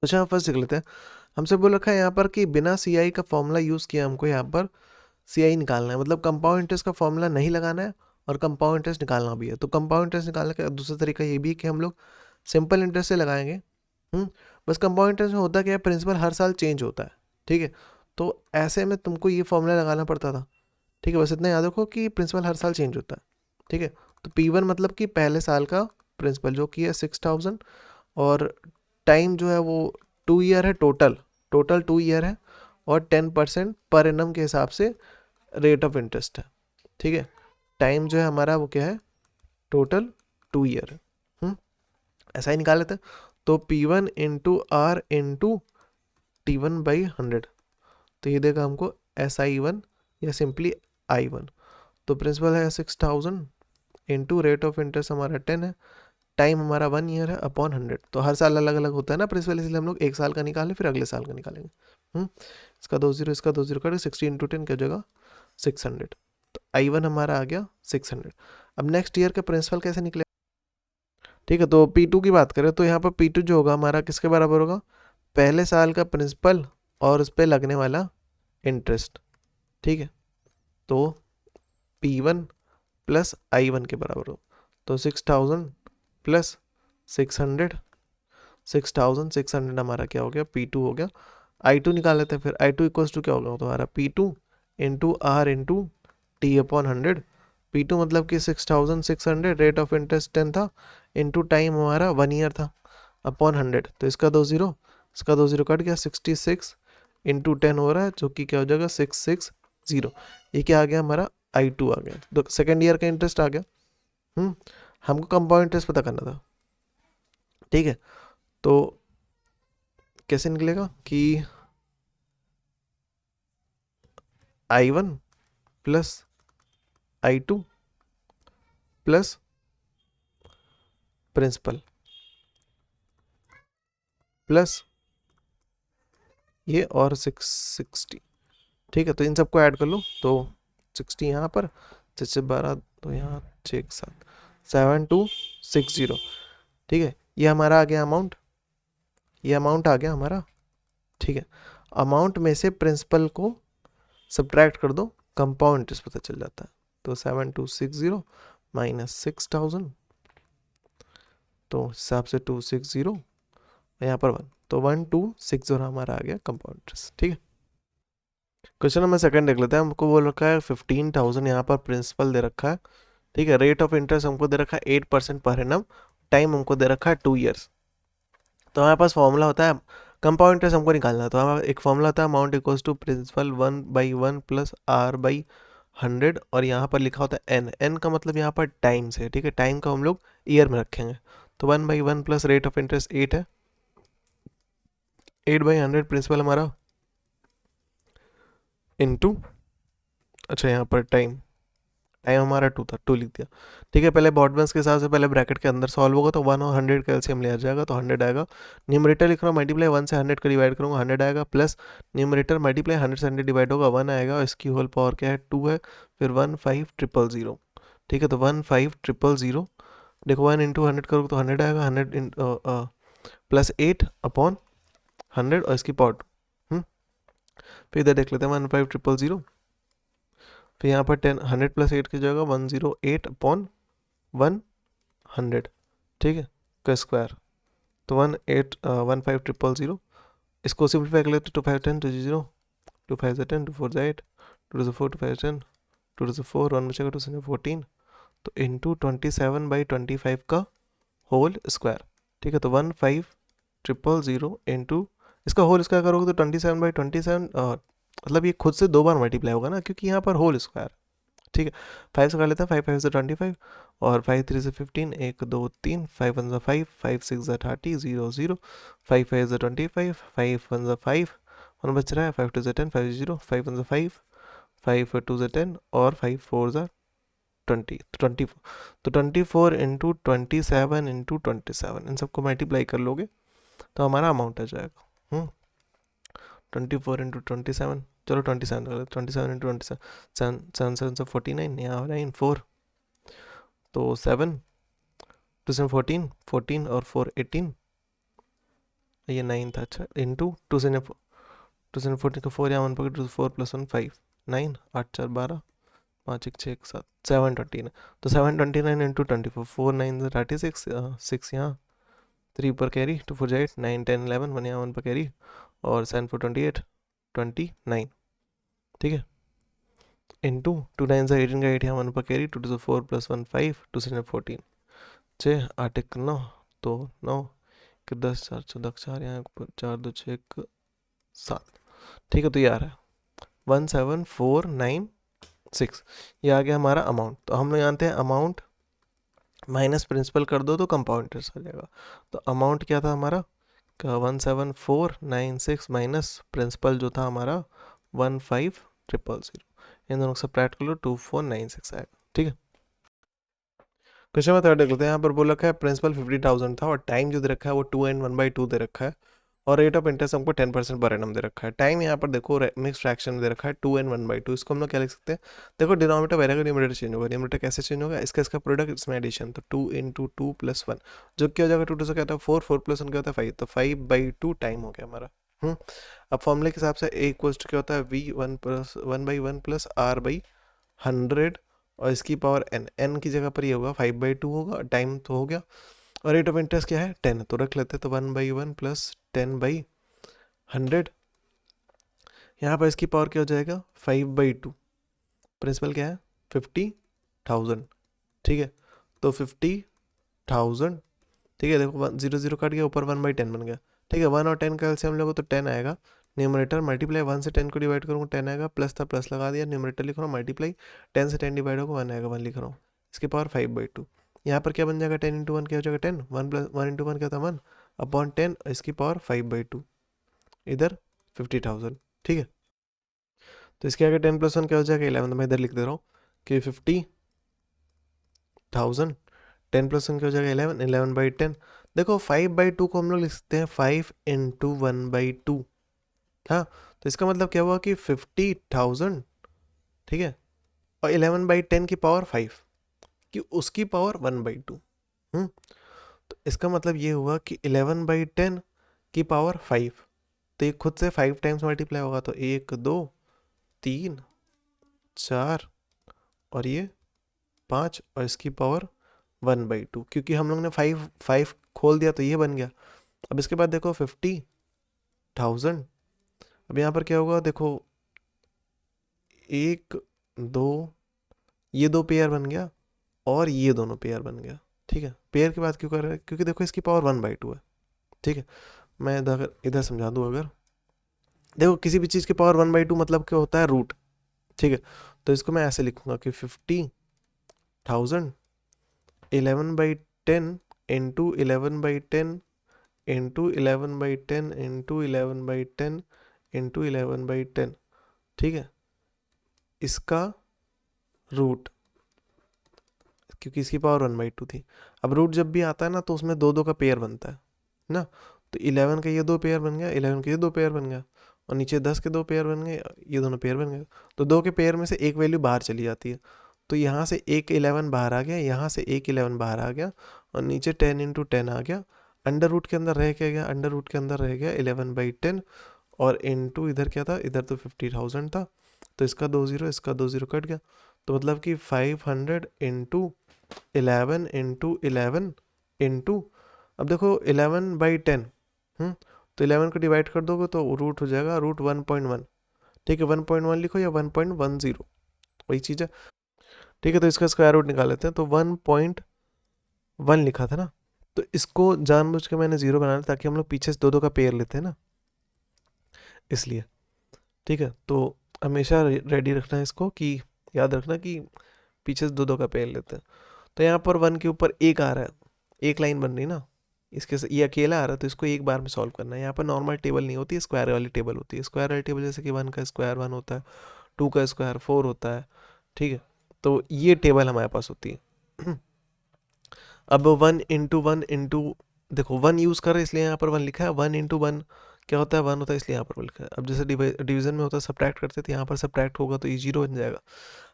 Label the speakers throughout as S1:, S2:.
S1: अच्छा फर्स्ट देख लेते हैं। हमसे बोल रखा है यहाँ पर कि बिना CI का फॉर्मूला यूज़ किया हमको यहाँ पर CI निकालना है, मतलब कंपाउंड इंटरेस्ट का फॉर्मूला नहीं लगाना है और कंपाउंड इंटरेस्ट निकालना भी है। तो कंपाउंड इंटरेस्ट निकालने का दूसरा तरीका ये भी है कि हम लोग सिंपल इंटरेस्ट से लगाएंगे। बस कंपाउंड इंटरेस्ट में होता क्या है, प्रिंसिपल हर साल चेंज होता है, ठीक है। तो ऐसे में तुमको ये फॉर्मूला लगाना पड़ता था, ठीक है। बस इतना याद रखो कि प्रिंसिपल हर साल चेंज होता है, ठीक है। तो P1 मतलब कि पहले साल का प्रिंसिपल जो कि है 6000, और टाइम जो है वो 2 ईयर है, टोटल 2 ईयर है, और 10% पर एनम के हिसाब से रेट ऑफ इंटरेस्ट है, ठीक है। टाइम जो है हमारा वो क्या है, टोटल 2 ईयर है। ऐसा ही निकाल लेते हैं। तो P1 into are into T1/100, तो ये देगा हमको SI1 या सिंपली I1। तो प्रिंसिपल है 6000 इंटू रेट ऑफ इंटरेस्ट हमारा 10 है, टाइम हमारा 1 ईयर है अपॉन 100। तो हर साल अलग अलग होता है ना प्रिंसिपल, इसलिए हम लोग एक साल का निकालें फिर अगले साल का निकालेंगे। इसका 2 0 इसका 2 0 कर 60 इंटू 10 क्या जगह 600। तो I1 हमारा आ गया 600। अब नेक्स्ट ईयर का प्रिंसिपल कैसे निकले, ठीक है। तो P2 की बात करें तो यहाँ पर P2 जो होगा हमारा किसके बराबर होगा, पहले साल का प्रिंसिपल और उस पर लगने वाला इंटरेस्ट, ठीक है। तो P1 प्लस I1 के बराबर हो, तो 6000 प्लस 600, 6600 हमारा क्या हो गया, P2 हो गया। I2 निकाल लेते हैं फिर। I2 इक्वल्स टू क्या होगा तुम्हारा, P2 into are into T/100। P2 मतलब कि 6600, रेट ऑफ इंटरेस्ट 10 था, इंटू टाइम हमारा 1 ईयर था, अपॉन 100। तो इसका 2 0 इसका 2 0 कट गया, 66 इंटू 10 हो रहा है, जो कि क्या हो जाएगा 660। ये क्या आ गया हमारा, I2 आ गया। तो सेकेंड ईयर का इंटरेस्ट आ गया। हमको कंपाउंड इंटरेस्ट पता करना था, ठीक है। तो कैसे निकलेगा कि I1 plus I2 plus principal plus ये और 660, ठीक है। तो इन सबको ऐड कर लो, तो 60 यहाँ पर, 6 से 12, तो यहाँ 6 7 7260, ठीक है। ये हमारा आ गया अमाउंट, ये अमाउंट आ गया हमारा, ठीक है। अमाउंट में से प्रिंसिपल को सब्ट्रैक्ट कर दो, कंपाउंड इंटरेस्ट पता चल जाता है। तो 7260 माइनस 6000, तो हिसाब से 260, यहाँ पर 1, तो 1260 हमारा आ गया कंपाउंड इंटरेस्ट, ठीक है। क्वेश्चन नंबर सेकंड देख लेते हैं। हमको बोल रखा है 15000 यहाँ पर प्रिंसिपल दे रखा है, ठीक है। रेट ऑफ इंटरेस्ट हमको दे रखा है 8% पर एनम, टाइम हमको दे रखा है 2 ईयर्स। तो हमारे पास फॉर्मूला होता है, कंपाउंड इंटरेस्ट हमको निकालना है। तो हमारा एक फॉर्मूला होता है, amount equals to principal 1/1 plus R/100, और यहाँ पर लिखा होता है एन का मतलब यहाँ पर टाइम से, ठीक है। टाइम को हम लोग ईयर में रखेंगे। तो 1/1 प्लस रेट ऑफ इंटरेस्ट 8 है, 8/100 प्रिंसिपल हमारा इनटू, अच्छा यहाँ पर टाइम हमारा 2 था, 2 लिख दिया, ठीक है। पहले बॉडमेंस के हिसाब से पहले ब्रैकेट के अंदर सॉल्व होगा, तो 1 और 100 का एलसीएम लिया जाएगा, तो 100 आएगा। न्यूमरेटर लिख रहा हूँ, मल्टीप्लाई 1 से 100 का डिवाइड करूँगा, 100 आएगा, प्लस न्यूमरेटर मल्टीप्लाई 100 से 100 डिवाइड होगा, 1 आएगा, और इसकी होल पावर क्या है, 2 है, फिर 15000, ठीक है। तो 15000, देखो 1 इंटू 100 करोगे तो 100 आएगा, 100 प्लस 8 अपॉन 100 और इसकी पावर 2। फिर इधर देख लेते हैं 15000, फिर यहाँ पर 100 प्लस 8 की जगह 108 अपॉन 100, ठीक है, का स्क्वायर। तो 15000, इसको सिंप्लीफाई कर लेते, 2 5 10 2 0, 2 5 10 2 4 8, 2 4 2 5 10, 2 4 1 बचेगा, 2 7 14, तो इंटू 27/25 का होल स्क्वायर, ठीक है। तो 15000 इंटू इसका होल स्क्वायर करोगे तो 27/27, मतलब ये खुद से 2 बार मल्टीप्लाई होगा ना, क्योंकि यहाँ पर होल स्क्वायर, ठीक है। 5 से कर लेते हैं, 5 5 से 25, और 5 3 से 15, 1 2 3, 5 1 5, 5 6 30, 0 0, 5 5 से 25, 5 1 5, 1 बच रहा है, 5 2 से 10, 5 0, 5 1 5, 5 2 से 10, और 5 4 से 20, तो 24। तो 24 इंटू 27 इंटू 27, इन सबको मल्टीप्लाई कर लोगे तो हमारा अमाउंट आ जाएगा। 24 इंटू 27, चलो 27 कर, 27 इंटू 27, 7 7 से 49, यहाँ 9 4, तो 7 2 से 14, 14 और 4 18, ये 9 था, अच्छा, इंटू 2 से 14 का 4 यहाँ 1 पकड़, 4 + 1 5, 9, 8 4 12, 5 1 6 1 7, 729, तो 729 इंटू 24, 4 9 36, 6 यहाँ, 3 ऊपर कैरी, 2 4 8, 9 10 11, 1 यहाँ 1 पर कैरी, और 7 4 28, 29, ठीक है, इंटू 2 9 18 का 8 यहाँ 1 पर कैरी, 2 2 4 + 1 5, 2 7 14, 6 8 1 9, तो 9 कि 10 4 14 4 यहाँ 4 2 6 1 7, ठीक है, तो ये आ रहा है 17496, ये आ गया हमारा अमाउंट। तो हम लोग जानते हैं अमाउंट माइनस प्रिंसिपल कर दो तो कंपाउंड इंटरेस्ट आ जाएगा। तो अमाउंट क्या था हमारा, 17496 माइनस प्रिंसिपल जो था हमारा 15000, इन दोनों को सब्ट्रैक्ट कर लो, 2496 आएगा, ठीक है। क्वेश्चन में थर्ड देख लेते हैं। यहाँ पर बोल रखा है प्रिंसिपल 50,000 था और टाइम जो दे रखा है वो 2 and 1/2 दे रखा है, और रेट ऑफ इंटरेस्ट हमको 10% पर एनम दे रखा है। टाइम यहाँ पर देखो मिक्स फ्रैक्शन में दे रखा है 2 and 1/2, इसको हम लोग क्या लिख सकते हैं, देखो डिनोमिनेटर वेरिएबल न्यूमरेटर चेंज होगा, न्यूमरेटर कैसे चेंज होगा, इसका प्रोडक्ट इसमें एडिशन, तो 2 × 2 + 1 जो क्या हो जाएगा, 2 2 से क्या होता है 4, 4 + 1 क्या होता है 5, तो 5/2 टाइम हो गया हमारा। अब फॉर्मूले के हिसाब से A = क्या होता है V1 + 1/1 + R/100, और इसकी पावर n की जगह पर ये होगा 5/2 होगा, टाइम तो हो गया, और रेट ऑफ इंटरेस्ट क्या है 10, तो रख लेते हैं, तो 1/1 + 10/100, यहाँ पर इसकी पावर क्या हो जाएगा 5/2, प्रिंसिपल क्या है 50,000, ठीक है, तो 50,000, ठीक है, देखो 0 0 कट गया, ऊपर 1/10 बन गया, ठीक है, 1 और 10 का एलसीएम लोगों तो 10 आएगा, न्यूमरेटर मल्टीप्लाई 1 से 10 को डिवाइड करूँगा 10 आएगा, प्लस था प्लस लगा दिया, न्यूमरेटर लिख रहा हूँ, मल्टीप्लाई 10 से 10 डिवाइड होगा 1 आएगा, 1 लिख रहा हूँ, इसकी पावर 5/2, यहाँ पर क्या बन जाएगा 10 × 1 क्या हो जाएगा 10, 1 + 1 × 1 क्या था 1/10, इसकी पावर 5/2, इधर 50,000, ठीक है। तो इसके आगे 10 + 1 क्या हो जाएगा 11, तो मैं इधर लिख दे रहा हूँ कि 50,000, 10 + 1 क्या हो जाएगा 11, 11/10, देखो 5/2 को हम लोग लिख सकते हैं 5 × 1/2, हाँ, तो इसका मतलब क्या हुआ कि 50,000, ठीक है, और 11/10 की पावर 5, कि उसकी पावर 1/2, तो इसका मतलब ये हुआ कि 11/10 की पावर 5, तो ये खुद से 5 टाइम्स मल्टीप्लाई होगा, तो 1 2 3 4 और ये 5, और इसकी पावर 1/2, क्योंकि हम लोग ने 5 खोल दिया तो ये बन गया। अब इसके बाद देखो 50,000, अब यहाँ पर क्या होगा, देखो 1 2, ये 2 पेयर बन गया और ये दोनों पेयर बन गया, ठीक है। पेयर की बात क्यों कर रहे हैं, क्योंकि देखो इसकी पावर 1/2 है, ठीक है। मैं इधर समझा दूँ, अगर देखो किसी भी चीज़ की पावर 1/2 मतलब क्या होता है रूट, ठीक है, तो इसको मैं ऐसे लिखूंगा कि 50,000 11/10 इंटू 11/10 इंटू 11/10 इंटू 11/10 इंटू 11/10, ठीक है, इसका रूट, क्योंकि इसकी पावर 1/2 थी। अब रूट जब भी आता है ना तो उसमें 2 2 का पेयर बनता है ना, तो 11 का ये 2 पेयर बन गया, 11 के ये 2 पेयर बन गया, और नीचे 10 के 2 पेयर बन गए, ये दोनों पेयर बन गए, तो 2 के पेयर में से एक वैल्यू बाहर चली जाती है, तो यहाँ से एक 11 बाहर आ गया, यहाँ से एक 11 बाहर आ गया, और नीचे 10 × 10 आ गया, अंडर रूट के अंदर रह क्या गया, अंडर रूट के अंदर रह गया 11/10, और इंटू इधर क्या था, इधर तो 50,000 था, तो इसका 2 0 इसका 2 0 कट गया, तो मतलब कि 500 इंटू 11 इंटू 11 इंटू, अब देखो 11/10, तो 11 को डिवाइड कर दोगे तो रूट हो जाएगा रूट 1.1, ठीक है, 1.1 लिखो या 1.10, वही चीज़ है, ठीक है। तो इसका स्क्वायर रूट निकाल लेते हैं, तो 1.1 लिखा था ना, तो इसको जानबूझ के मैंने 0 बनाया ताकि हम लोग पीछे से 2 2 का पेयर लेते हैं ना, इसलिए, ठीक है। तो हमेशा रेडी रखना है इसको, कि याद रखना कि पीछे से 2 2 का पेयर लेते हैं। तो यहाँ पर 1 के ऊपर एक आ रहा है, एक लाइन बन रही ना, इसके ये अकेला आ रहा है, तो इसको एक बार में सॉल्व करना है। यहाँ पर नॉर्मल टेबल नहीं होती, स्क्वायर वाली टेबल होती है। स्क्वायर वाली टेबल जैसे कि 1 का स्क्वायर 1 होता है, 2 का स्क्वायर 4 होता है, ठीक है, तो ये टेबल हमारे पास होती है। अब 1 × 1 इंटू, देखो 1 यूज़ कर रहे हैं इसलिए यहाँ पर 1 लिखा है, 1 × 1 क्या होता है 1 होता है, इसलिए यहाँ पर लिखा है। अब जैसे डिवीजन में होता है सब्ट्रैक्ट करते थे, यहाँ पर सब्ट्रैक्ट होगा तो ये 0 बन जाएगा।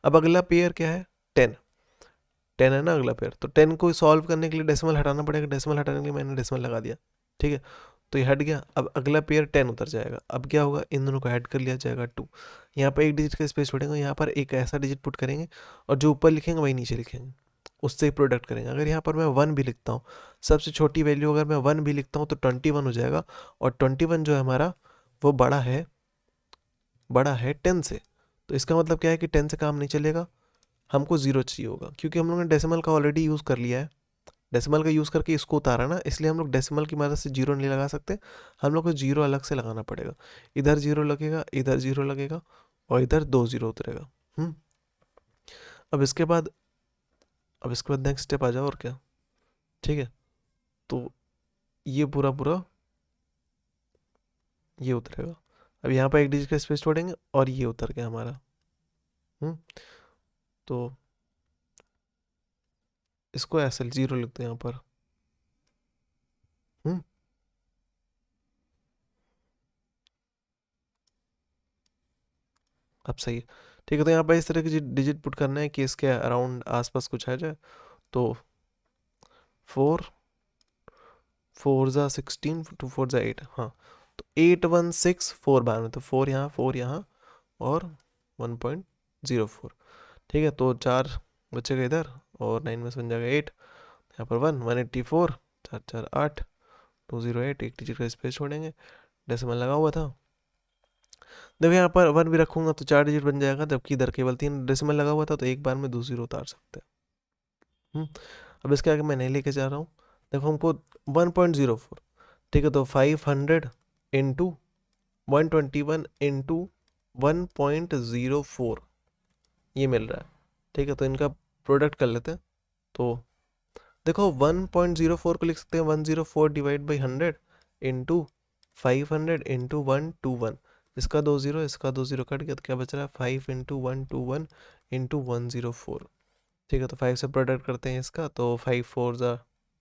S1: अब अगला पेयर क्या है 10 है ना अगला पेयर, तो 10 को सॉल्व करने के लिए डेसिमल हटाना पड़ेगा, डेसिमल हटाने के लिए मैंने डेसिमल लगा दिया, ठीक है। तो ये हट गया। अब अगला पेयर 10 उतर जाएगा। अब क्या होगा, इन दोनों को ऐड कर लिया जाएगा 2। यहाँ पर एक डिजिट का स्पेस छोड़ेंगे, यहाँ पर एक ऐसा डिजिट पुट करेंगे और जो ऊपर लिखेंगे वही नीचे लिखेंगे, उससे ही प्रोडक्ट करेंगे। अगर यहाँ पर मैं 1 भी लिखता हूँ, सबसे छोटी वैल्यू अगर मैं 1 भी लिखता हूँ तो 21 हो जाएगा, और 21 जो है हमारा वो बड़ा है 10 से। तो इसका मतलब क्या है कि 10 से काम नहीं चलेगा, हमको 0 चाहिए होगा, क्योंकि हम लोगों ने डेसिमल का ऑलरेडी यूज़ कर लिया है। डेसिमल का यूज़ करके इसको उतारा ना, इसलिए हम लोग डेसिमल की मदद से 0 नहीं लगा सकते, हम लोग को 0 अलग से लगाना पड़ेगा। इधर 0 लगेगा, इधर 0 लगेगा, और इधर 2 0 उतरेगा। अब इसके बाद नेक्स्ट स्टेप आ जाओ, और क्या, ठीक है। तो ये पूरा ये उतरेगा। अब यहाँ पर एक डिजिट का स्पेस छोड़ेंगे और ये उतर गया हमारा। तो इसको ऐसे 0 लिखते हैं यहाँ पर। अब सही है, ठीक है। तो यहाँ पर इस तरह की डिजिट पुट करना है कि इसके अराउंड आसपास कुछ आ जाए। तो 4 4 ज़ा 16, 2 4 ज़ा 8, हाँ। तो 8 1 6 4 बार में, तो 4 यहाँ और 1.04, ठीक है। तो 4 बचेगा इधर, और 9 में से बन जाएगा 8, यहाँ पर 184, 4 4 8, 208, एक डिजिट का स्पेस छोड़ेंगे, डेसिमल लगा हुआ था। देखो यहाँ पर 1 भी रखूंगा तो 4 डिजिट बन जाएगा, जबकि इधर केवल 3 डेसिमल लगा हुआ था, तो एक बार में 2 0 उतार सकते हैं। अब इसके आगे मैं नहीं लेके जा रहा हूँ। देखो हमको 1.04, ठीक है। तो 500 इंटू 121 इंटू 1.04 ये मिल रहा है, ठीक है। तो इनका प्रोडक्ट कर लेते हैं। तो देखो 1.04 को लिख सकते हैं 104 डिवाइड बाई 100 इंटू 500 इंटू 121, इसका 2 0, इसका 2 0 कट गया, तो क्या बच रहा है 5 इंटू 121 इंटू 104, ठीक है। तो 5 से प्रोडक्ट करते हैं इसका, तो 5 4 ज़ा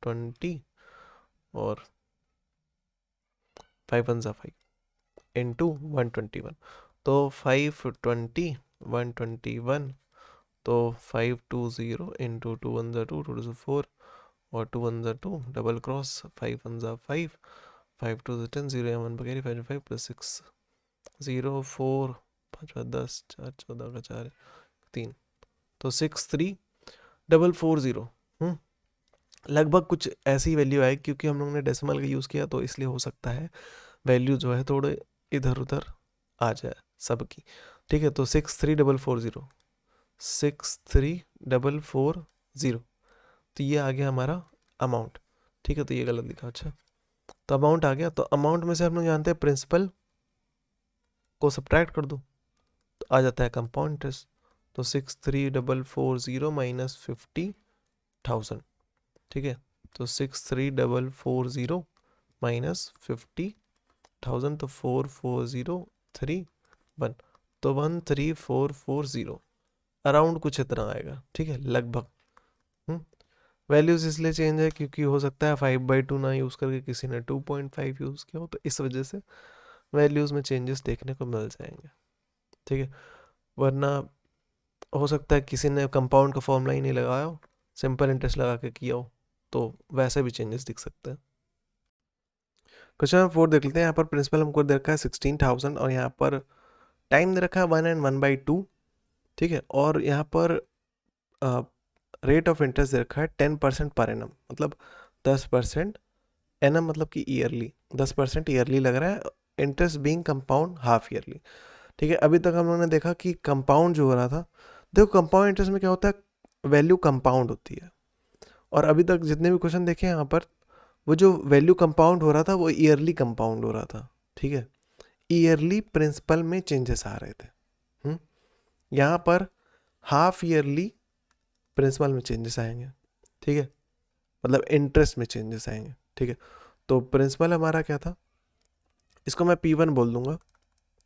S1: 20 और 5 1 ज़ा 5 इंटू 121, तो 520 121, तो 520 इंटू 2 1 ज़ा 2, 2 2 4, और 2 1 ज़ा 2, डबल क्रॉस, 5 1 ज़ा 5, 5 2 ज़ा 10, 0 या 1 बगैर 5 5 प्लस 6 0 4 5 5 10 4 14 का 4 3, तो 6 3 4 4 0। लगभग कुछ ऐसी वैल्यू आए, क्योंकि हम लोगों ने डेसिमल का यूज़ किया, तो इसलिए हो सकता है वैल्यू जो है थोड़े इधर उधर आ जाए सबकी, ठीक है। तो 6 3 4 4 0, 6 3 4 4 0, तो ये आ गया हमारा अमाउंट, ठीक है। तो ये गलत लिखा, अच्छा। तो अमाउंट आ गया, तो अमाउंट में से हम लोग जानते हैं प्रिंसिपल को सब्ट्रैक्ट कर दो, तो आ जाता है कंपाउंड इंटरेस्ट। तो 6 3 4 4 0 माइनस 50,000, ठीक है। तो 6 3 4 4 0 माइनस 50,000, तो 4 4 0 3 1, तो 13440 अराउंड कुछ इतना आएगा, ठीक है, लगभग। वैल्यूज इसलिए चेंज है क्योंकि हो सकता है 5/2 ना यूज़ करके किसी ने 2.5 यूज़ किया हो, तो इस वजह से वैल्यूज़ में चेंजेस देखने को मिल जाएंगे, ठीक है। वरना हो सकता है किसी ने कंपाउंड का फॉर्मूला ही नहीं लगाया हो, सिंपल इंटरेस्ट लगा के किया हो, तो वैसे भी चेंजेस दिख सकते हैं। क्वेश्चन नंबर 4 देख लेते हैं। यहाँ पर प्रिंसिपल हमको दे रखा है 16,000, और यहाँ पर टाइम दे रखा है 1 and 1/2, ठीक है। और यहाँ पर रेट ऑफ इंटरेस्ट दे रखा है 10% पर एनम, मतलब 10%, एनम मतलब कि ईयरली, 10% ईयरली लग रहा है, interest being compound half yearly, ठीक है। अभी तक हम लोगों ने देखा कि कंपाउंड जो हो रहा था, देखो कंपाउंड इंटरेस्ट में क्या होता है, वैल्यू कंपाउंड होती है, और अभी तक जितने भी क्वेश्चन देखे यहाँ पर, वो जो वैल्यू कंपाउंड हो रहा था वो ईयरली कंपाउंड हो रहा था, ठीक है। ईयरली प्रिंसिपल में चेंजेस आ रहे थे। यहाँ पर हाफ ईयरली प्रिंसिपल में चेंजेस आएंगे, ठीक है, मतलब इंटरेस्ट में चेंजेस आएंगे, ठीक है। तो प्रिंसिपल हमारा क्या था, इसको मैं P1 बोल दूंगा,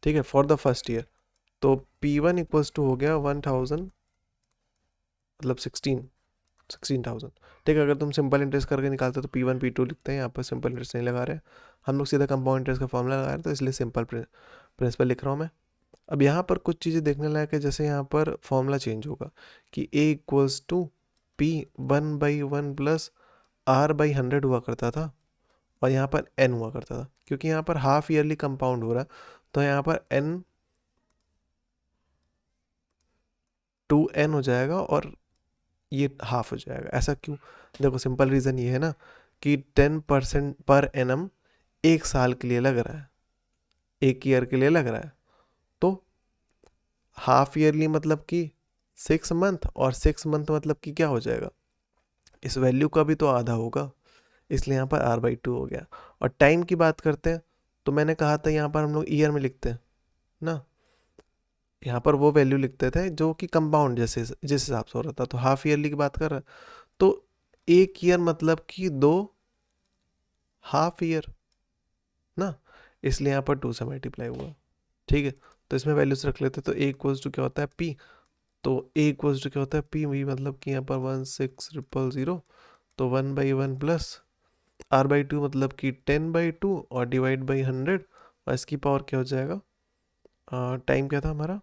S1: ठीक है, फॉर द फर्स्ट ईयर। तो P1 इक्वल्स टू हो गया 1000, मतलब 16,000, ठीक है। अगर तुम सिंपल इंटरेस्ट करके निकालते तो P1 P2 लिखते हैं, यहाँ पर सिंपल इंटरेस्ट नहीं लगा रहे हैं हम लोग, सीधा कंपाउंड इंटरेस्ट का फॉर्मूला लगा रहे हैं, तो इसलिए सिंपल प्रिंसिपल लिख रहा हूँ मैं। अब यहाँ पर कुछ चीज़ें देखने लायक है, जैसे यहाँ पर फॉर्मूला चेंज होगा कि A equals to P 1/1 plus R/100 हुआ करता था, और यहाँ पर N हुआ करता था, क्योंकि यहाँ पर हाफ ईयरली कंपाउंड हो रहा है, तो यहाँ पर n 2n हो जाएगा और ये हाफ हो जाएगा। ऐसा क्यों? देखो सिंपल रीज़न ये है ना कि 10% पर एनम एक साल के लिए लग रहा है, एक ईयर के लिए लग रहा है, तो हाफ ईयरली मतलब कि 6 मंथ, और 6 मंथ मतलब कि क्या हो जाएगा, इस वैल्यू का भी तो आधा होगा, इसलिए यहाँ पर r/2 हो गया। और टाइम की बात करते हैं तो मैंने कहा था यहाँ पर हम लोग ईयर में लिखते हैं ना, यहाँ पर वो वैल्यू लिखते थे जो कि कंपाउंड जैसे जिस हिसाब से हो रहा था, तो हाफ ईयरली की बात कर रहा है, तो एक ईयर मतलब कि 2 हाफ ईयर ना, इसलिए यहाँ पर 2 से मल्टीप्लाई हुआ। ठीक है, तो इसमें वैल्यूज रख लेते, तो a इक्वल्स टू क्या होता है p, तो a इक्वल्स टू क्या होता है p भी, मतलब कि यहाँ पर 16000, तो 1/1 प्लस r/2 मतलब कि 10/2 और डिवाइड बाई 100, और इसकी पावर क्या हो जाएगा, टाइम क्या था हमारा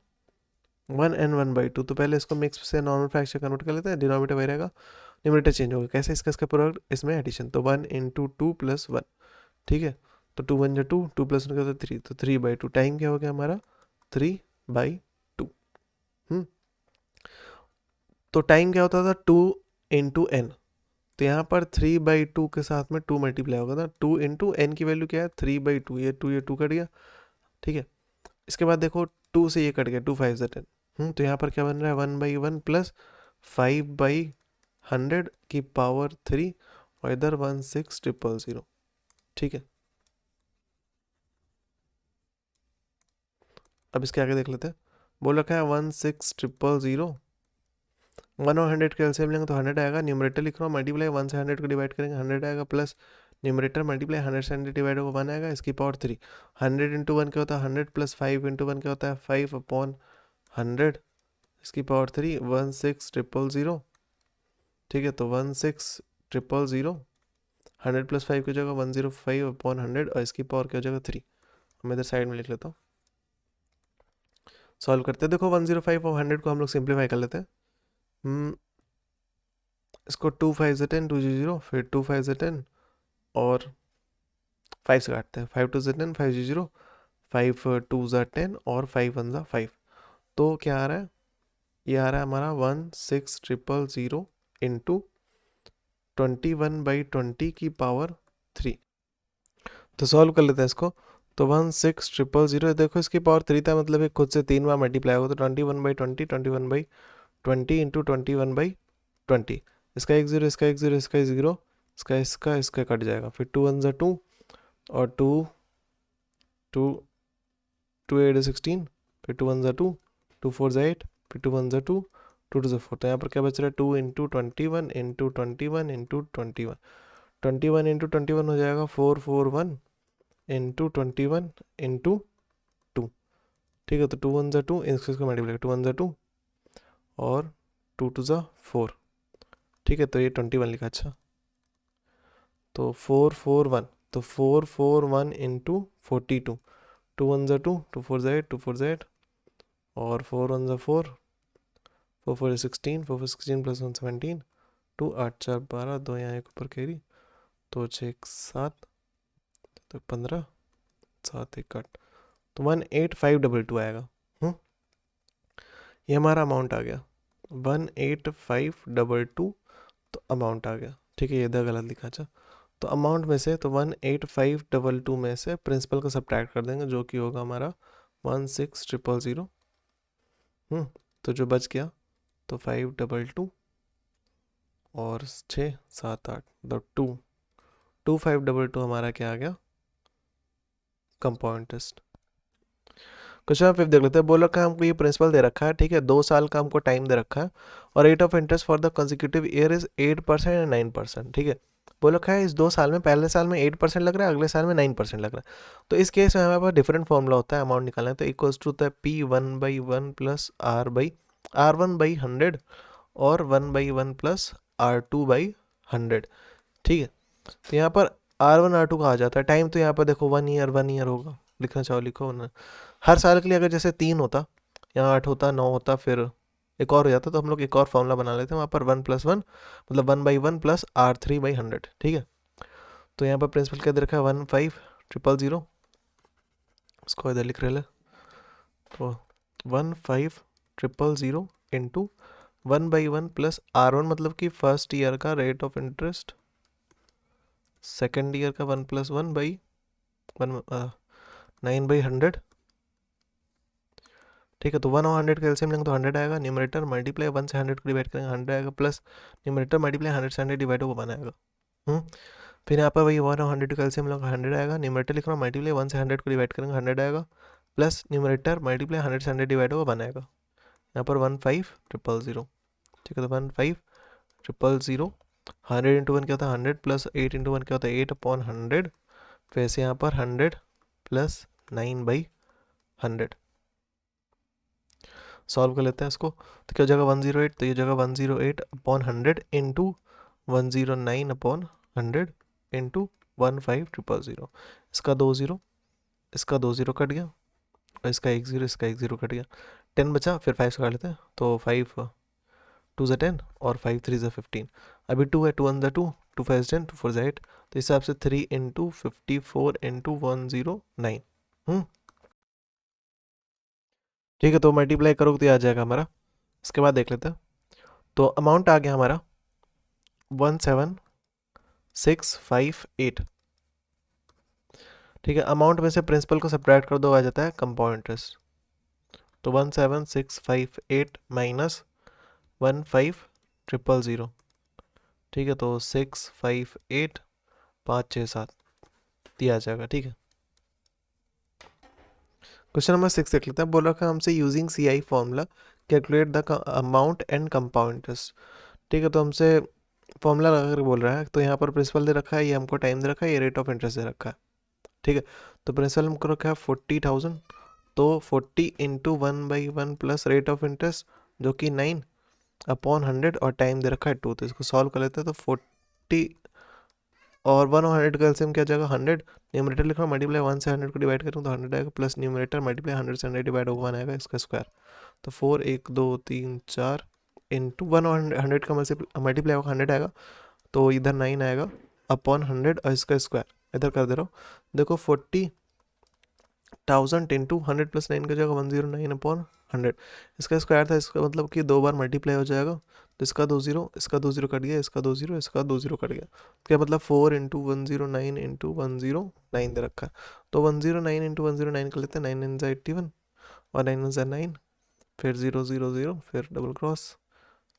S1: 1 and 1/2, तो पहले इसको मिक्स से नॉर्मल फ्रैक्शन कन्वर्ट कर लेते हैं, डिनोमिनेटर वही रहेगा, न्यूमरेटर चेंज होगा, कैसे, इसका प्रोडक्ट, इसमें एडिशन, तो 1 × 2 + 1, ठीक है, तो 2 1 2, 2 + 1 क्या होता है 3, तो 3/2, टाइम क्या हो गया हमारा 3/2। तो टाइम क्या होता था 2 × n, तो यहाँ पर 3/2 के साथ में 2 मल्टीप्लाई होगा था, 2 × n की वैल्यू क्या है 3/2, ये 2 कट गया, ठीक है। इसके बाद देखो 2 से ये कट गया, 2 5 10, तो यहाँ पर क्या बन रहा है 1/1 प्लस 5/100 की पावर 3, और इधर 16000, ठीक है। अब इसके आगे देख लेते हैं, बोल रखा है 16000, 1 और 100 का एलसीएम लेंगे तो 100 आएगा, न्यूमरेटर लिख रहा हूँ, मल्टीप्लाई 1 से 100 को डिवाइड करेंगे 100 आएगा, प्लस न्यूमरेटर मल्टीप्लाई 100 से 100 डिवाइड होगा 1 आएगा, इसकी पावर 3, 100 × 1 क्या होता है 100, प्लस 5 × 1 क्या होता है 5/100, इसकी पावर 3, 16000, ठीक है, तो 16000, 100 + 5 की हो जाएगा 105/100, और इसकी पावर क्या हो जाएगा 3। मैं इधर साइड में लिख लेता हूँ, सॉल्व करते हैं। देखो 105 और 100 को हम लोग सिंप्लीफाई कर लेते हैं, इसको 2 5 से 10, 2 0, फिर 2 5 से 10 और 5 से काटते हैं, 5 2 से 10, 5 0, 5 2 ज़ा 10 और 5 1 ज़ा 5, तो क्या आ रहा है, ये आ रहा है हमारा 16000 इंटू 21/20 की पावर 3। तो सॉल्व कर लेते हैं इसको, तो 16000, देखो इसकी पावर 3 था, मतलब ये खुद से 3 बार मल्टीप्लाई होगा, तो 21/20, 21/20 इंटू 21/20, इसका 1 0, इसका 1 0, इसका 0, इसका कट जाएगा, फिर 2 1 ज़ा 2 और 2 2 2 8 16, फिर 2 1 ज़ा 2, 2 4 ज़ा 8, फिर 2 1 ज़ा 2, 2 2 ज़ा 4, तो यहाँ पर क्या बच रहा है 2 × 21 × 21 × 21, 21 × 21 हो जाएगा 441 × 21 × 2, ठीक है, तो 2 1 ज़ा 2, इसको मल्टीप्लाई 2 1 ज़ा 2 और 2 2 ज़ा 4, ठीक है, तो ये 21 लिखा, अच्छा, तो 441, तो 441 × 42, 2 1 ज़ा 2, 2 4 ज़ा 8, 2 4 ज़ा 8 और 4 1 ज़ा 4, 4 4 16, 4 4 16 + 1 17, 2 8 4 12, 2 यहाँ एक ऊपर कैरी, तो 6 1 7, तो 15, 7 1 8, तो 18522 आएगा। ये हमारा अमाउंट आ गया 18522, तो अमाउंट आ गया, ठीक है, ये इधर गलत लिखा, अच्छा, तो अमाउंट में से, तो 18522 में से प्रिंसिपल को सब्ट्रैक्ट कर देंगे, जो कि होगा हमारा 16000, तो जो बच गया तो 522 और 6 7 8, मतलब 2522 हमारा क्या आ गया, कंपाउंड टेस्ट। क्वेश्चन 5 देख लेते हैं, बोल रखा है हमको ये प्रिंसिपल दे रखा है, ठीक है, 2 साल का हमको टाइम दे रखा है, और rate of interest for the consecutive year is 8% and 9%, ठीक है, बोल रखा है इस 2 साल में, पहले साल में 8% लग रहा है, अगले साल में 9% लग रहा है, तो इस केस में हमारे पास डिफरेंट फॉर्मूला होता है अमाउंट निकालना है, तो इक्वल्स टू होता है P1/1 प्लस R1/100 और 1/1 प्लस R2/100, ठीक है, तो यहाँ पर R1 R2 कहा जाता है, टाइम तो यहाँ पर देखो 1 ईयर होगा, लिखना चाहो लिखो ना, हर साल के लिए अगर जैसे 3 होता, यहाँ 8 होता, 9 होता, फिर एक और हो जाता, तो हम लोग एक और फॉर्मूला बना लेते हैं, वहाँ पर 1 + 1 मतलब 1/1 प्लस R3/100, ठीक है, तो यहाँ पर प्रिंसिपल क्या दे रखा है 15 000, इसको इधर लिख रहे तो 15,000 इंटू 1/1 प्लस R1 मतलब कि फर्स्ट ईयर का rate of interest, second year का 1+1/9/100। ठीक है, तो 1 और 100 का एलसीएम लेंगे तो 100 आएगा, न्यूमरेटर मल्टीप्लाई 1 से 100 को डिवाइड करेंगे 100 आएगा, प्लस न्यूमरेटर मल्टीप्लाई 100 से 100 डिवाइड होगा 1 आएगा। फिर यहाँ पर वही 1 और 100 का एलसीएम लेंगे 100 आएगा, न्यूमरेटर लिख रहा हूँ मल्टीप्लाई 1 से 100 को डिवाइड करेंगे 100 आएगा, प्लस न्यूमरेटर मल्टीप्लाई 100 से 100 डिवाइड होगा 1 आएगा। यहाँ पर 15,000। ठीक है, तो 15,000 100 इंटू 1 क्या होता है 100, प्लस 8 इंटू 1 क्या होता है 8/100, फिर से यहाँ पर 100 प्लस 9/100। सॉल्व कर लेते हैं इसको, तो क्या हो जाएगा 108, तो ये जगह 108/100 इंटू 109/100 इंटू 15,000। इसका 2 0, इसका 2 0 कट गया, और इसका 1 0, इसका 1 0 कट गया, 10 बचा, फिर 5 से काट लेते हैं, तो 5 2 ज़ा 10 और 5 3 ज़ा 15। अभी 2 है, 2 1 ज़ा 2, 2 5 10, 2 4 ज़ा 8, तो इस हिसाब से 3 इंटू 54 इंटू 109। ठीक है, तो मल्टीप्लाई करोगे तो आ जाएगा हमारा। इसके बाद देख लेते हैं, तो अमाउंट आ गया हमारा 17,658। ठीक है, अमाउंट में से प्रिंसिपल को सब्ट्रैक्ट कर दो, आ जाता है कंपाउंड इंटरेस्ट। तो 17,658 माइनस 15,000। ठीक है, तो 658 5 6 7 दिया जाएगा। ठीक है, क्वेश्चन नंबर 6 देख लेते हैं। बोल रखा है हमसे using CI formula calculate the amount and compound interest. ठीक है, तो हमसे फॉर्मूला लगा कर बोल रहा है, तो यहाँ पर प्रिंसिपल दे रखा है, ये हमको टाइम दे रखा है, ये रेट ऑफ इंटरेस्ट दे रखा है। ठीक है, तो प्रिंसिपल हमको रखा है 40,000, तो 40 into 1/1 plus rate of interest जो कि 9/100 और टाइम दे रखा है 2। तो इसको सॉल्व कर लेते हैं, तो 40 और 1 और 100 का एलसीएम क्या जाएगा 100, न्यूमरेटर लिख रहा हूँ मल्टीप्लाई 1 से 100 को डिवाइड करूँ तो 100 आएगा, प्लस न्यूमरेटर मल्टीप्लाई 100 से 100 डिवाइड होगा 1 आएगा, इसका स्क्वायर। तो 4 1 2 3 4 इंटू 1 और 100 का मल्टीप्लाई होगा 100 आएगा, तो इधर 9 आएगा अपॉन 100 और इसका स्क्वायर इधर कर दे रहा हूँ। देखो 40,000 इंटू 100 प्लस 9 का जाएगा 109/100, इसका स्क्वायर था, इसका मतलब कि 2 बार मल्टीप्लाई हो जाएगा, तो इसका 2 0, इसका 2 0 कट गया, इसका 2 0, इसका 2 0 कट गया, क्या मतलब 4 इंटू 109 इंटू 109 दे रखा है, तो 109 इंटू 109 कर लेते हैं, 9 9 81 और 9 1 9, फिर 0 0 0, फिर डबल क्रॉस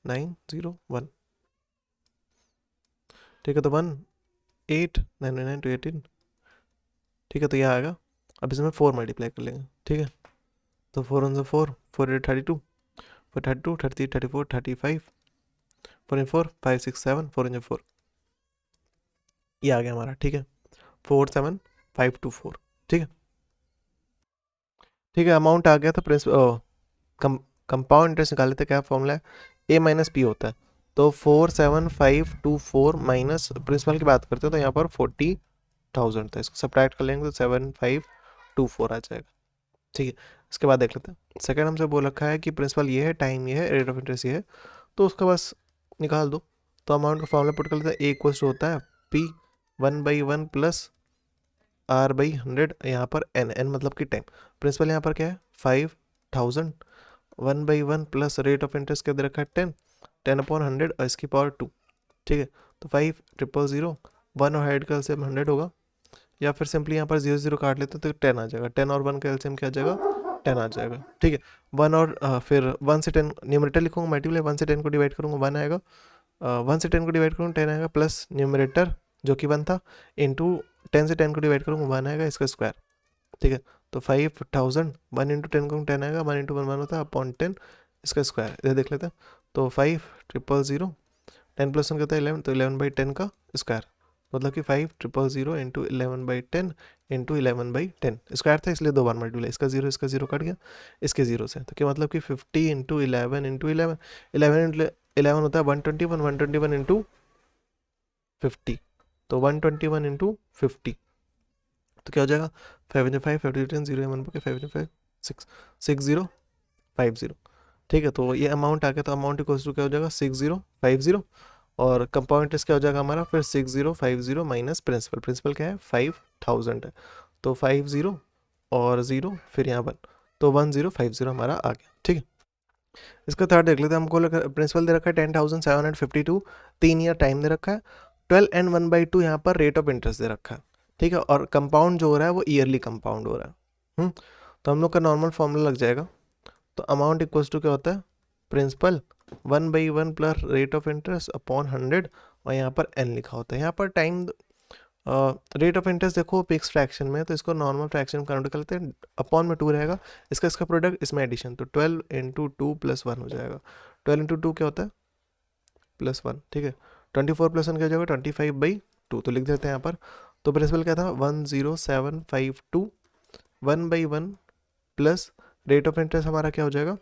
S1: 9 0 1। ठीक है, तो 1 8 9 9 टू 18। ठीक है, तो यह आएगा, अब इसमें 4 मल्टीप्लाई कर लेंगे। ठीक है, तो 4 1 4, 4 8 32, 4 32 33 34 35, 4 इन 4 5 6 7, 4 इन 4, ये आ गया हमारा। ठीक है, 47524। ठीक है, ठीक है, अमाउंट आ गया, तो प्रिंसिपल कंपाउंड इंटरेस्ट निकाल लेते, क्या फॉर्मूला है, A माइनस P होता है, तो 47524 माइनस प्रिंसिपल की बात करते हैं, तो यहाँ पर 40,000 था, इसको सब्ट्रैक्ट कर लेंगे तो 7524 आ जाएगा। ठीक है, इसके बाद देख लेते हैं, सेकंड हमसे बोल रखा है कि प्रिंसिपल ये है, टाइम ये है, रेट ऑफ इंटरेस्ट ये है, तो उसका बस निकाल दो। तो अमाउंट का फॉर्मूला पुट कर लेते हैं, A इक्वल्स टू होता है P 1/1 प्लस R/100, यहाँ पर n मतलब कि टाइम, प्रिंसिपल यहाँ पर क्या है 5,000, 1/1 प्लस रेट ऑफ इंटरेस्ट क्या दे रखा है 10/100 और इसकी पावर 2। ठीक है, तो 5,000 1 और 100 का एलसीएम 100 होगा, या फिर सिंपली यहाँ पर 0 0 काट लेते हैं तो 10 आ जाएगा, 10 और 1 का एलसीएम क्या आ जाएगा 10 आ जाएगा। ठीक है, 1 और फिर 1 से 10 न्यूमरेटर लिखूंगा मल्टीप्लाई 1 से 10 को डिवाइड करूँगा 1 आएगा, 1 से 10 को डिवाइड करूँगा 10 आएगा, प्लस न्यूमरेटर जो कि 1 था इंटू 10 से 10 को डिवाइड करूँगा 1 आएगा, इसका स्क्वायर। ठीक है, तो 5,000 1 इंटू 10 करूँ 10 आएगा, 1 इंटू 1 1 होता है अपॉन 10, इसका स्क्वायर इधर देख लेते हैं, तो 5,000 10 प्लस 1 कहता है 11, तो 11/10 का स्क्वायर, मतलब कि 5,000 इंटू 11/10 इंटू 11/10 स्क्वायर था, इसलिए 2 बार मल्टीप्लाई, इसका 0 कट गया इसके 0 से, तो क्या मतलब कि 50 इंटू 11 इंटू 11, 11 होता है 121, 121 इंटू 50, तो 121 इंटू 50, तो क्या हो जाएगा 5 5 5 10 0 1 5 5 6 6050। ठीक है, तो ये अमाउंट आ गया, तो अमाउंट इक्वल्स टू क्या हो जाएगा 6050, और कंपाउंड इंटरेस्ट क्या हो जाएगा हमारा फिर 6050 माइनस प्रिंसिपल, प्रिंसिपल क्या है 5,000 है, तो 5 0 और 0 फिर यहाँ 1, तो 1050 हमारा आ गया। ठीक है, इसका थर्ड देख लेते हैं। हमको प्रिंसिपल दे रखा है 10,752, 3 ईयर टाइम दे रखा है, 12 and 1/2 यहाँ पर रेट ऑफ इंटरेस्ट दे रखा है। ठीक है, और कंपाउंड जो हो रहा है वो ईयरली कंपाउंड हो रहा है। तो हम लोग का नॉर्मल फॉर्मूला लग जाएगा। तो अमाउंट इक्वल्स टू क्या होता है, principal 1/1 plus rate of interest upon 100, और यहाँ पर n लिखा होता है। यहाँ पर टाइम रेट ऑफ इंटरेस्ट देखो फिक्स फ्रैक्शन में, तो इसको नॉर्मल फ्रैक्शन में कन्वर्ट कर लेते हैं। अपॉन में 2 रहेगा, इसका प्रोडक्ट, इसमें एडिशन, तो 12 इंटू 2 प्लस 1 हो जाएगा। 12 इंटू 2 क्या होता है, +1। ठीक है, 24 + 1 क्या हो जाएगा, 25/2, तो लिख देते हैं यहाँ पर। तो प्रिंसिपल क्या था, 10752, 1/1 प्लस रेट ऑफ इंटरेस्ट हमारा क्या हो जाएगा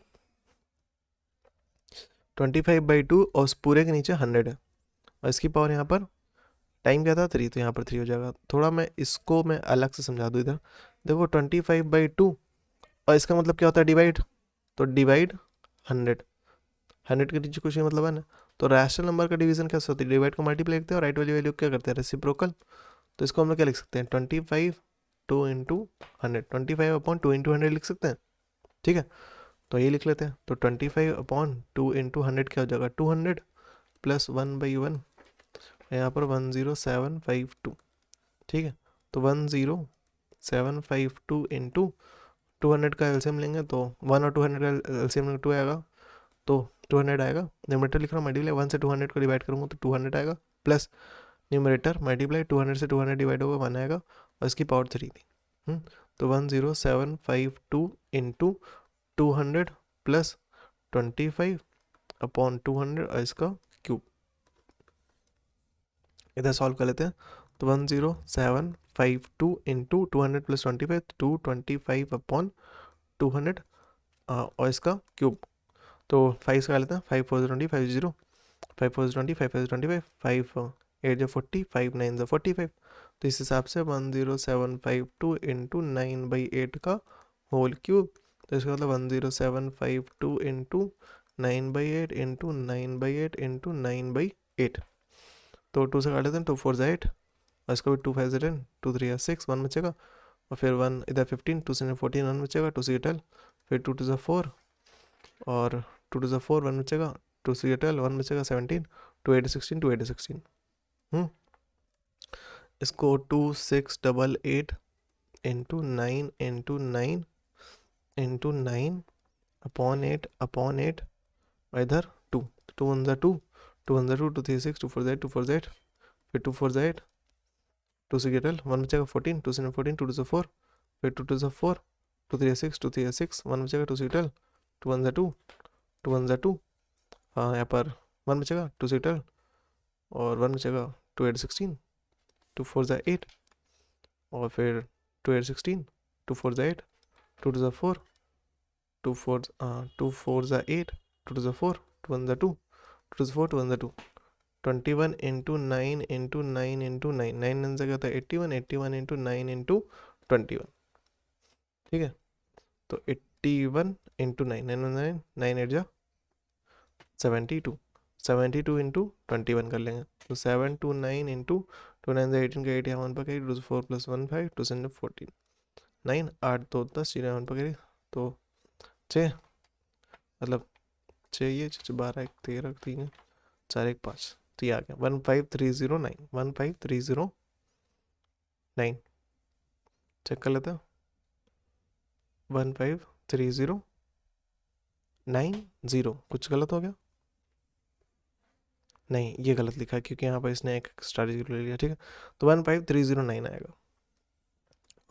S1: 25/2, और उस पूरे के नीचे 100 है, और इसकी पावर यहाँ पर टाइम क्या था 3, तो यहाँ पर 3 हो जाएगा। थोड़ा मैं अलग से समझा दूँ इधर। देखो 25/2, और इसका मतलब क्या होता है डिवाइड, तो डिवाइड 100, 100 के नीचे कुछ नहीं मतलब है ना। तो रैशनल नंबर का डिवीजन कैसे होती है, डिवाइड को मल्टीप्लाई करते हैं और राइट वाली वैल्यू क्या करते हैं, रेसिप्रोकल। तो इसको हम लोग क्या लिख सकते हैं, 25 2 इंटू 100, 25/2 इंटू 100 लिख सकते हैं। ठीक है, तो ये लिख लेते हैं। तो 25/2 इंटू 100 क्या हो जाएगा, 200 प्लस 1/1, यहाँ पर 10752। ठीक है, तो 10752 इंटू 200 का एलसीएम लेंगे, तो 1 और 200 का एलसीएम लेंगे 2 आएगा, तो 200 आएगा। न्यूमरेटर लिख रहा हूँ मल्टीप्लाई, 1 से 200 को डिवाइड करूँगा तो 200 आएगा, प्लस न्यूमरेटर मल्टीप्लाई 200 से 200 डिवाइड होगा 1 आएगा, और इसकी पावर 3 थी। तो 10752 इंटू 200 प्लस 25/200, और इसका क्यूब। इधर सॉल्व कर लेते हैं। तो 10752 इंटू 200 प्लस 25, 225/200, और इसका क्यूब। तो 5 का लेते हैं, 5 4 20, 5 0, 5 4 20, 5 5 25, 5 8 40, 5 9 45। तो इस हिसाब से 10752 इंटू 9/8 का होल क्यूब। तो इसका मतलब 10752 इंटू 9/8 इंटू 9/8 इंटू 9/8। तो 2 से काट लेते हैं, 2 4 8, और इसका भी 2 5 10, 2 3 6, 1 बचेगा, और फिर 1 इधर 15, 2 से 14, 1 बचेगा, 2 से 12, फिर 2 2 4, और 2 2 4, 1 बचेगा, 2 से 12, 1 बचेगा, 17, 2 8 16, 2 8 16। इसको 2688 इंटू 9 इंटू 9 इंटू 9 अपॉन 8, और इधर 2, 2 1 2, 2 1 2, 2 3 6, 2 4 8, 2 4 8, फिर 2 4 8, 2 से 12, 1 बचेगा, 14, 2 से 14, 2 2 4, फिर 2 2 4, 2 3 6, 2 3 6, 1 बचेगा, 2 से 12, 2 1 2, 2 1 2, हाँ यहाँ पर 1 बचेगा, 2 से 12, और 1 बचेगा, 2 8 16, 2 4 8, और फिर 2 8 16, 2 4 8, 2 2 4, 2 4 2 4 8, 2 2 4, 2 1 2, 2 4, 2 1 2, 21 इंटू 9 इंटू 9 इंटू 9, 9 9 से क्या होता है 81, 81 इंटू 9 इंटू 21। ठीक है, तो 81 इंटू 9, 9 9 9 8 जा 72, 72 इंटू 21 कर लेंगे, तो 729 इंटू 2 9 18 का 8, यहाँ 1 पकड़ी, 2 4 प्लस 1 5, 2 7 14, 9 8 2 10, 0 1 पकड़ी, तो 6, मतलब 6 ये 12 1 13 3 4 1 5, तो ये आ गया 15309, 15309। चेक कर लेते हैं, 15309, कुछ गलत हो गया, नहीं ये गलत लिखा है क्योंकि यहाँ पर इसने एक एक्स्ट्रा डिजिट ले लिया। ठीक है, तो 15309 आएगा,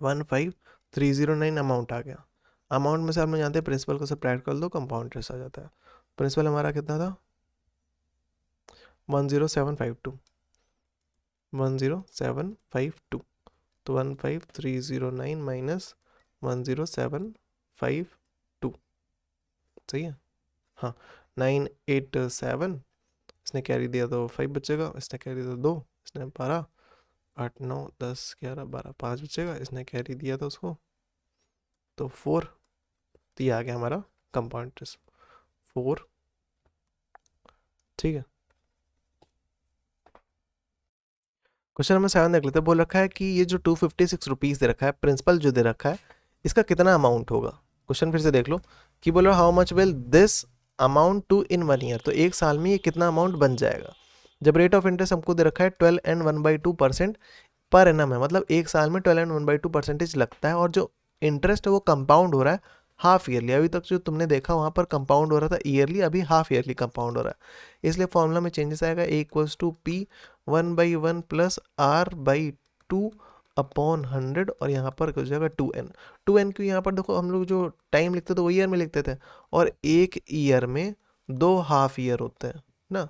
S1: 15309 अमाउंट आ गया। अमाउंट में से आप लोग जानते हैं प्रिंसिपल को सब्ट्रैक्ट कर दो, कंपाउंड इंटरेस्ट आ जाता है। प्रिंसिपल हमारा कितना था 10752, 10752, तो 15309 माइनस 10752, सही है। हाँ, 987, इसने कैरी दिया तो 5 बचेगा, इसने कैरी दिया 2, इसने 12, 8 9 10 11 12, 5 बचेगा, इसने कैरी दिया था उसको तो 4। तो ये आ गया हमारा कंपाउंड इंटरेस्ट 4। ठीक है, क्वेश्चन नंबर 7 देख लेते हैं। बोल रखा है कि ये जो 256 रुपीज़ दे रखा है, प्रिंसिपल जो दे रखा है, इसका कितना अमाउंट होगा। क्वेश्चन फिर से देख लो कि बोलो how much will this amount to in 1 year, तो एक साल में ये कितना अमाउंट बन जाएगा। जब रेट ऑफ इंटरेस्ट हमको दे रखा है 12 एंड 1/2% पर एनम है, मतलब एक साल में 12 एंड 1/2% लगता है, और जो इंटरेस्ट है वो कंपाउंड हो रहा है हाफ ईयरली। अभी तक जो तुमने देखा वहाँ पर कंपाउंड हो रहा था ईयरली, अभी हाफ ईयरली कंपाउंड हो रहा है। इसलिए फॉर्मूला में चेंजेस आएगा, A equals to P 1/1 plus R/2 upon 100, और यहाँ पर हो जाएगा 2n क्यों। यहाँ पर देखो हम लोग जो टाइम लिखते थे वो ईयर में लिखते थे, और एक ईयर में 2 हाफ ईयर होते हैं ना,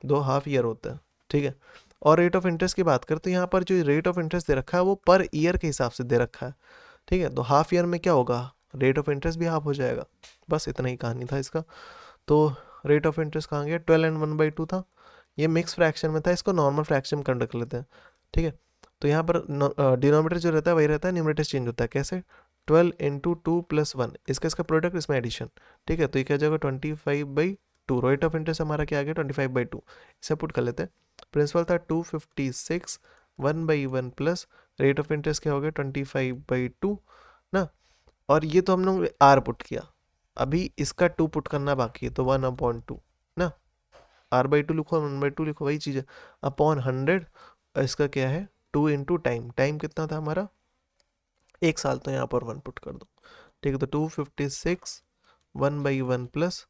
S1: 2 हाफ ईयर होता है, ठीक है। और रेट ऑफ इंटरेस्ट की बात करें तो यहाँ पर जो रेट ऑफ इंटरेस्ट दे रखा है वो पर ईयर के हिसाब से दे रखा है, ठीक है। तो हाफ ईयर में क्या होगा, रेट ऑफ इंटरेस्ट भी हाफ हो जाएगा। बस इतना ही कहानी था इसका। तो रेट ऑफ इंटरेस्ट कहाँ गया, 12 एंड 1/2 था, ये मिक्स फ्रैक्शन में था, इसको नॉर्मल फ्रैक्शन में कन्वर्ट कर लेते हैं, ठीक है। तो यहाँ पर डिनोमिनेटर जो रहता है वही रहता है, न्यूमरेटर चेंज होता है। कैसे, 12 इंटू 2 प्लस 1, इसका प्रोडक्ट, इसमें एडिशन, ठीक है। तो ये क्या जाएगा 25/2। रेट ऑफ इंटरेस्ट हमारा क्या आ गया 25/2, इसे पुट कर लेते हैं। प्रिंसिपल था 256, 1/1 प्लस रेट ऑफ इंटरेस्ट क्या हो गया 25/2 ना। और ये तो हम लोग आर पुट किया, अभी इसका 2 पुट करना बाकी है, तो 1/2 ना, R/2 लिखो 1/2 लिखो, वही चीज़ है, अपॉन 100। इसका क्या है 2 इंटू टाइम, टाइम कितना था हमारा एक साल, तो यहाँ पर 1 पुट कर दो, ठीक है। तो 256 1/1 प्लस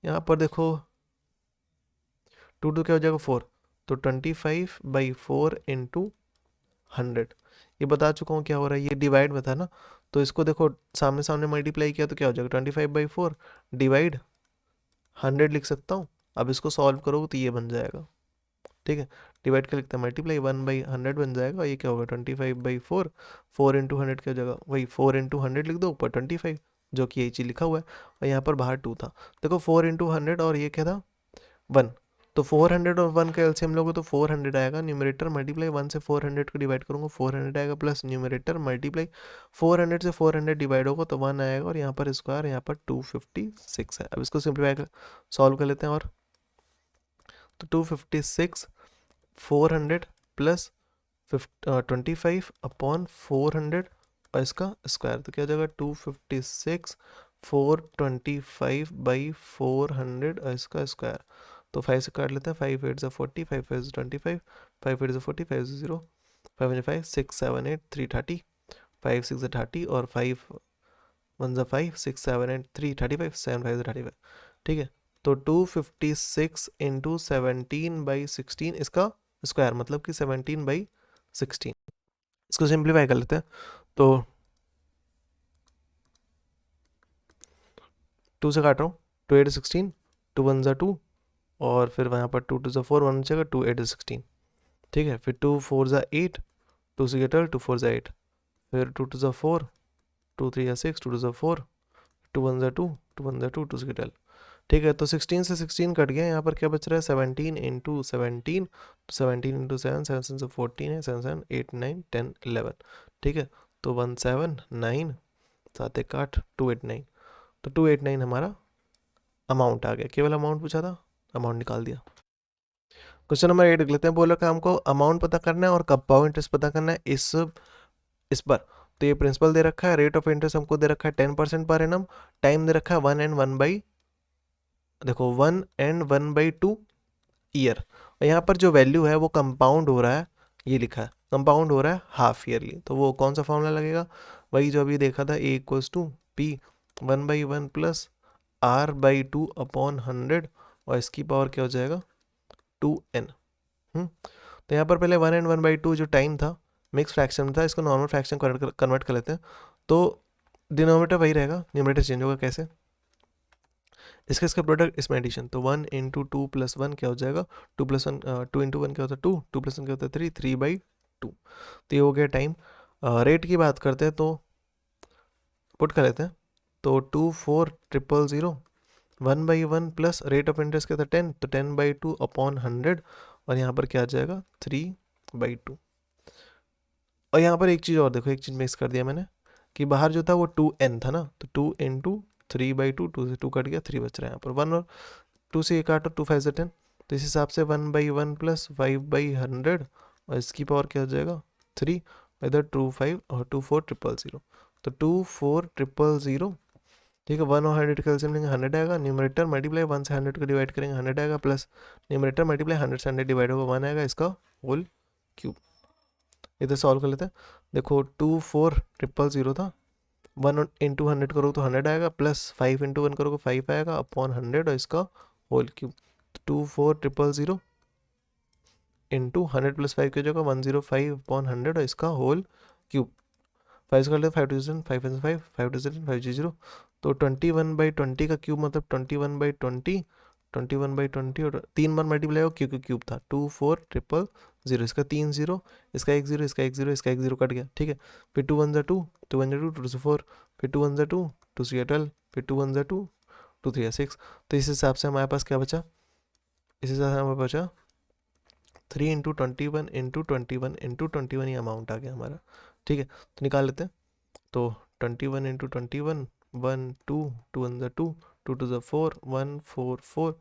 S1: यहाँ पर देखो 2 क्या हो जाएगा 4, तो 25/4 इंटू 100। ये बता चुका हूँ क्या हो रहा है, ये डिवाइड में था ना, तो इसको देखो सामने सामने मल्टीप्लाई किया तो क्या हो जाएगा 25/4 डिवाइड 100 लिख सकता हूँ। अब इसको सॉल्व करोगे तो ये बन जाएगा, ठीक है। डिवाइड कर लिखते हैं मल्टीप्लाई, 1/100 बन जाएगा। ये क्या होगा 25/4, 4 इंटू 100 क्या हो जाएगा, वही 4 इंटू 100 लिख दो, ऊपर 25, जो कि यही चीज़ लिखा हुआ है, और यहाँ पर बाहर 2 था। देखो 4 इंटू 100 और ये क्या था 1, तो 400 और 1 का एलसीएम लोगे तो 400 आएगा। न्यूमरेटर मल्टीप्लाई 1 से 400 को डिवाइड करूँगा 400 आएगा, प्लस न्यूमरेटर मल्टीप्लाई 400 से 400 डिवाइड होगा तो 1 आएगा, और यहाँ पर स्क्वायर, यहाँ पर 256 है। अब इसको सिंप्लीफाई कर सॉल्व कर लेते हैं, और तो 256 400 प्लस 25 अपॉन 400 और इसका स्क्वायर, तो क्या हो जाएगा 256 425/400 और इसका स्क्वायर। तो 5 से काट लेते हैं, 5 8 40, 5 5 25, 5 8 40, 5 0, 5 5 6 7 8 3 30, 5 6 30, और 5 1 5 6 7 8 3 35, 7 5 35, ठीक है। तो 256 इंटू 17/16 इसका स्क्वायर, मतलब कि 17/16। इसको सिंप्लीफाई कर लेते हैं, तो 2 से काट रहा हूँ, 2 8 16, 2 1 2, और फिर वहाँ पर 2 2 4, 1 बचेगा, 2 8 16, ठीक है। फिर 2 4 8, 2 6 12, 2 4 8, फिर 2 2 4, 2 3 6, 2 2 4, 2 1 2, 2 1 2, 2 6 12, ठीक है। तो 16 से 16 कट गया, यहाँ पर क्या बच रहा है 17 इंटू 17, तो 17 इंटू 7, 7 से 14 है, 7 7 8 9 10 11, ठीक है। तो 179 7 1 8 289, तो 289 हमारा अमाउंट आ गया। केवल अमाउंट पूछा था, अमाउंट निकाल दिया। क्वेश्चन नंबर 8 देख लेते हैं। बोला कि हमको अमाउंट पता करना है और कंपाउंड इंटरेस्ट पता करना है इस पर। तो ये प्रिंसिपल दे रखा है, रेट ऑफ इंटरेस्ट हमको दे रखा है 10% पर एनम, टाइम दे रखा है 1 एंड 1/2 ईयर, और यहाँ पर जो वैल्यू है वो कंपाउंड हो रहा है, ये लिखा है कंपाउंड हो रहा है हाफ ईयरली। तो वो कौन सा फॉर्मूला लगेगा, वही जो अभी देखा था, A equals to P 1/1 plus R/2 upon 100, और इसकी पावर क्या हो जाएगा 2n। तो यहाँ पर पहले 1 एंड 1/2 जो टाइम था मिक्स फ्रैक्शन में था, इसको नॉर्मल फ्रैक्शन कन्वर्ट कर लेते हैं, तो डिनोमिनेटर वही रहेगा, न्यूमरेटर चेंज होगा। कैसे, इसका प्रोडक्ट, इसमें एडिशन, तो 1 इंटू 2 प्लस 1 क्या हो जाएगा 2 प्लस 1, 2 इंटू 1 क्या होता है 2, 2 प्लस 1 क्या होता है 3, 3/2। तो ये हो गया टाइम। रेट की बात करते हैं तो पुट कर लेते हैं, तो 24,000 1/1 प्लस रेट ऑफ इंटरेस्ट क्या था 10, तो 10/2 अपॉन 100, और यहाँ पर क्या आ जाएगा 3/2। और यहाँ पर एक चीज़ और देखो, एक चीज़ मिक्स कर दिया मैंने, कि बाहर जो था वो 2n था ना, तो 2 इंटू 3/2, 2 से 2 कट गया, 3 बच रहा है यहाँ पर 1, और 2 से 1 काटो, 2 5 10, तो इस हिसाब से 1/1 प्लस 5/100 और इसकी पावर क्या हो जाएगा 3, इधर 25 और 24,000, तो 24,000, ठीक है। 1 और 100 का एलसीएम लेंगे 100 आएगा, न्यूमरेटर मल्टीप्लाई 1 से 100 को डिवाइड करेंगे 100 आएगा, प्लस न्यूमरेटर मल्टीप्लाई 100 से 100 डिवाइड होगा 1 आएगा, इसका होल क्यूब। इधर सॉल्व कर लेते हैं। देखो 24,000 था, 1 इंटू 100 करोगे तो 100 आएगा, प्लस 5 इंटू 1 करोगे 5 आएगा अपॉन 100 और इसका होल क्यूब। 24,000 इंटू 100 प्लस 5 की जगह 105 अपॉन 100 और इसका होल क्यूब। 5 कर लेते 5,000 5 5 5,000 500, तो 21/20 का क्यूब मतलब 21/20, 21/20 और 3 बार मल्टीप्लाई हो क्योंकि क्यूब था 24,000, इसका 3 0, इसका 1 0, इसका 1 0, इसका 1 0 कट गया, ठीक है। फिर 2 1 2, 2 1 2, 2 2 4, फिर 2 1 2, 2 3 12, फिर 2 1 2, 2 3 6। तो इस हिसाब से हमारे पास क्या बचा, इस हिसाब से हमारे बचा 3 इंटू 21 इंटू 21 इंटू 21, ये अमाउंट आ गया हमारा, ठीक है। तो निकाल लेते हैं। तो 21 इंटू 21, 1 2, 2 1 2, 2 2 4, 1 4 4।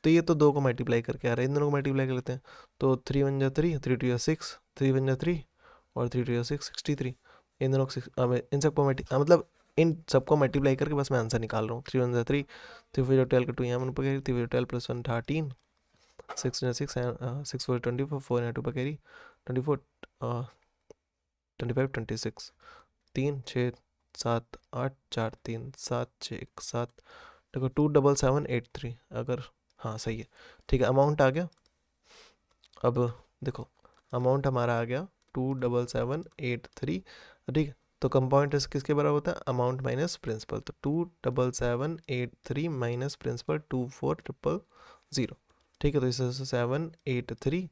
S1: तो ये तो 2 को मल्टीप्लाई करके आ रहा है, इन दोनों को मल्टीप्लाई कर लेते हैं। तो 3 1 3, 3 2 6, 3 1 3 और 3 2 6, 63। इन दोनों को इन सबको मतलब इन सबको मल्टीप्लाई करके बस मैं आंसर निकाल रहा हूँ। 3 1 3, 3 4 12 का 2 यहाँ पर 3 12 प्लस 1 13, 6 6 6 4 24, 4 यहाँ 2 पर कैरी 24, 25 26, 3 6 7 8 4 3 7 6 1 7, देखो 27783, अगर हाँ सही है, ठीक है। अमाउंट आ गया, अब देखो अमाउंट हमारा आ गया 27783, ठीक है। तो कंपाउंड इंटरेस्ट किसके बराबर होता है, अमाउंट माइनस प्रिंसिपल, तो 27783 माइनस प्रिंसिपल 24,000, ठीक है। तो इससे 783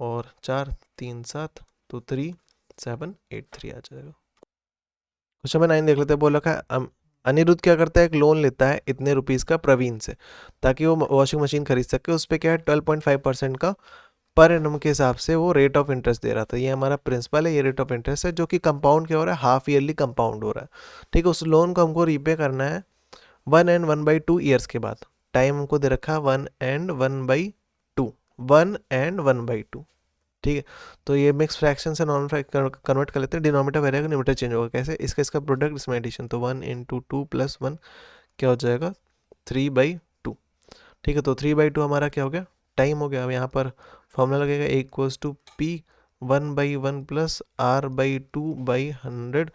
S1: और 4 3 7, तो 3783 आ जाएगा। क्वेश्चन नंबर 9 देख लेते हैं। बोला का अनिरुद्ध क्या करता है, एक लोन लेता है इतने रुपीस का प्रवीण से, ताकि वो वॉशिंग मशीन खरीद सके। उस पर क्या है 12.5% का पर एनम के हिसाब से वो रेट ऑफ इंटरेस्ट दे रहा था। ये हमारा प्रिंसिपल है, ये रेट ऑफ इंटरेस्ट है, जो कि कंपाउंड क्या हो रहा है, हाफ ईयरली कंपाउंड हो रहा है, ठीक है। उस लोन को हमको रीपे करना है 1 and 1/2 ईयर्स के बाद। टाइम हमको दे रखा है 1 and 1/2, 1 and 1/2, ठीक है। तो ये मिक्स फ्रैक्शन से नॉन कन्वर्ट कर लेते हैं। डिनोमिनेटर वेरिएबल न्यूमरेटर चेंज होगा कैसे, इसका प्रोडक्ट इसमें एडिशन, तो 1 इंटू 2 प्लस 1 क्या हो जाएगा 3/2, ठीक है। तो 3/2 हमारा क्या हो गया, टाइम हो गया। अब यहाँ पर फॉर्मूला लगेगा A=P 1/1 प्लस R/2/100,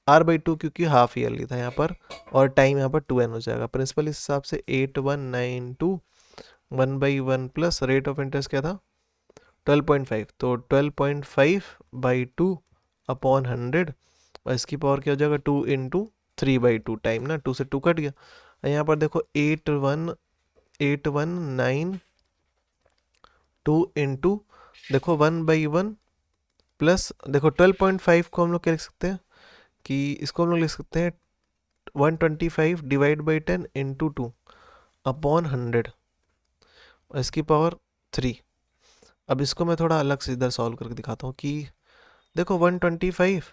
S1: R/2 क्योंकि हाफ ईयरली था यहाँ पर, और टाइम यहाँ पर 2n हो जाएगा। प्रिंसिपल इस हिसाब से 8192 1/1 प्लस रेट ऑफ इंटरेस्ट क्या था 12.5, तो 12.5/2 अपॉन 100, और इसकी पावर क्या हो जाएगा 2 इंटू 3/2, टाइम ना 2 से 2 कट गया। यहाँ पर देखो 8192 इंटू देखो 1/1 प्लस देखो 12.5 को हम लोग क्या लिख सकते हैं, कि इसको हम लोग लिख सकते हैं 125 डिवाइड बाई 10 इंटू 2 अपॉन 100, और इसकी पावर 3। अब इसको मैं थोड़ा अलग से इधर सॉल्व करके दिखाता हूँ कि देखो 125